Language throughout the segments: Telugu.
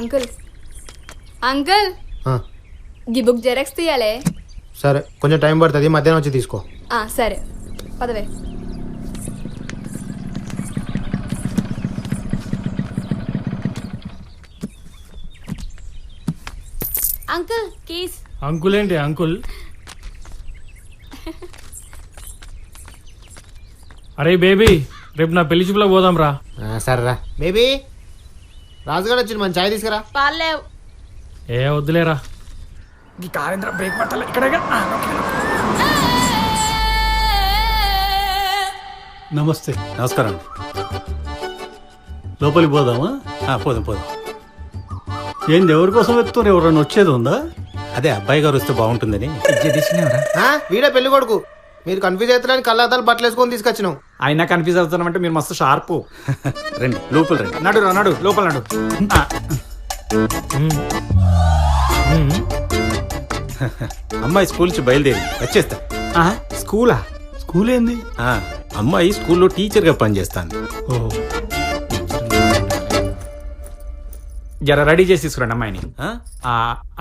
అంకుల్ అంకుల్ గీ బుక్ జెరాక్స్ తీయాలే. సరే కొంచెం టైం పడుతుంది, మధ్యాహ్నం వచ్చి తీసుకో. సరే పదవే. Uncle keys. అంకుల్ ఏంటి అంకుల్? అరే బేబీ, రేపు నా పెళ్లి చూపులో పోదాం రా. సరేరా బేబీ. రాజుగారు వచ్చింది, మంచి ఛాయ్ తీసుకురా. పాలేవ్. ఏ వద్దులేరా. నమస్తే. నమస్కారం. లోపలికి పోదామా? పోదాం పోదాం. ఏంది, ఎవరి కోసం వెతున్నారు? ఎవరన్నా వచ్చేది ఉందా? అదే అబ్బాయి గారు వస్తే బాగుంటుందని. వీడే పెళ్లి కొడుకు. మీరు కన్ఫ్యూజ్ అవుతారని కళ్ళద్దాలు బట్టలు వేసుకొని తీసుకొచ్చినాం. అయినా కన్ఫ్యూజ్ అవుతామంటే మీరు మస్తు షార్పు. రండి లోపల రండి. నడు నడు లోపల నడు. అమ్మాయి స్కూల్ నుంచి బయలుదేరి వచ్చేస్తా. స్కూలా? స్కూల్ ఏంది? అమ్మాయి స్కూల్లో టీచర్ గా పనిచేస్తాను. జర రెడీ చేసి తీసుకురండి అమ్మాయిని.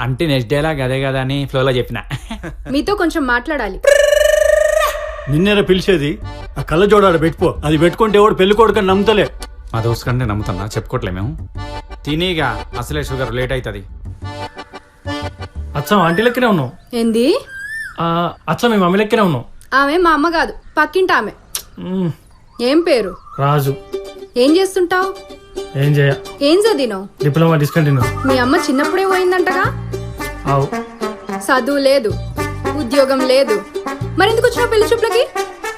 అంటే నెక్స్ట్ డేలా గదే కదా అని ఫ్లోలో చెప్పిన. మీతో కొంచెం మాట్లాడాలి. నిన్నేరా పిలిచేది? ఆ కళ్ళ జోడాడ పెట్టుకో. అది పెట్టుకుంటే ఎవడు పెళ్లి కొడుకని నమ్ముతలే. మా దోస్తు కంటే నమ్ముతున్నా, చెప్పుకోవట్లే మేము. తినీగా అసలే షుగర్ లేట్ అవుతుంది. అచ్చం ఆంటీ లెక్కనే ఉన్నావు. ఏంది? అచ్చం మీ మమ్మీ లెక్కనే ఉన్నావు. ఆమె మా అమ్మ కాదు, పక్కింటి ఆమె. ఏం పేరు? రాజు. ఏం చేస్తుంటావు? ఏం చేయ. ఏం చదివినావు? Diploma discontinue. మీ అమ్మ చిన్నప్పుడే పోయిందంటగా. అవు. చదువు లేదు, ఉద్యోగం లేదు, మరెందుకు వచ్చినావు పెళ్లి చూపులకి?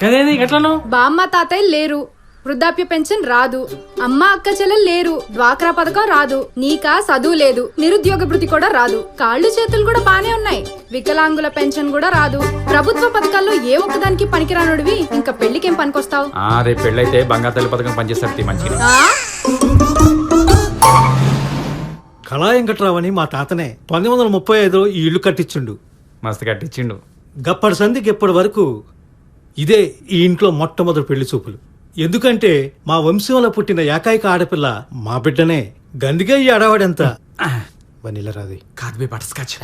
కదేంది ఎట్లను? బామ్మ తాతయ్య లేరు, వృద్ధాప్య పెన్షన్ రాదు, అమ్మ అక్క చెల్లెలు లేరు, డ్వాక్రా పథకం రాదు, నీకా చదువు లేదు, నిరుద్యోగ భృతి కూడా రాదు, కాళ్ళు చేతులు కూడా బానే ఉన్నాయి, వికలాంగుల పెన్షన్ కూడా రాదు. ప్రభుత్వ పథకాల్లో ఏ ఒక్కదానికి పనికిరానుడివి ఇంకా పెళ్లికేం పనికొస్తావు? రేపు పెళ్ళైతే బంగారు పథకం పనిచేస్తారు మంచిగా. కళా వెంకట్రావు మా తాతనే 1935 ఈ ఇల్లు కట్టించుండు. మస్తు కట్టించిండు. గప్పటి సంధికి ఇప్పటి వరకు ఇదే ఈ ఇంట్లో మొట్టమొదటి పెళ్లి చూపులు. ఎందుకంటే మా వంశంలో పుట్టిన ఏకైక ఆడపిల్ల మా బిడ్డనే. గందిగా ఈ ఆడవాడంతా వనీలా రాదు. కాదు బటర్స్కాచ్.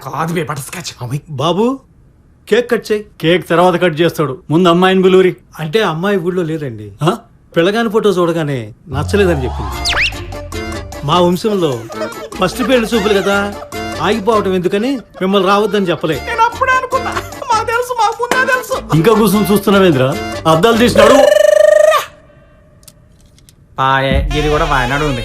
కాదు బటర్స్కాచ్. బాబు కేక్ కట్ చేయి. కేక్ తర్వాత కట్ చేస్తాడు, ముందు అమ్మాయిని బులూరి. అంటే అమ్మాయి ఊళ్ళో లేదండి. పిల్లగాని ఫోటో చూడగానే నచ్చలేదని చెప్పింది. మా వంశంలో ఫస్ట్ పెళ్లి చూపులు కదా, ఆగిపోవటం ఎందుకని మిమ్మల్ని రావద్దని చెప్పలే. ఇంకా కూర్చొని చూస్తున్నావేంద్రా? అద్దాలు తీసినాడు. ఇది కూడా వాయనాడు ఉంది.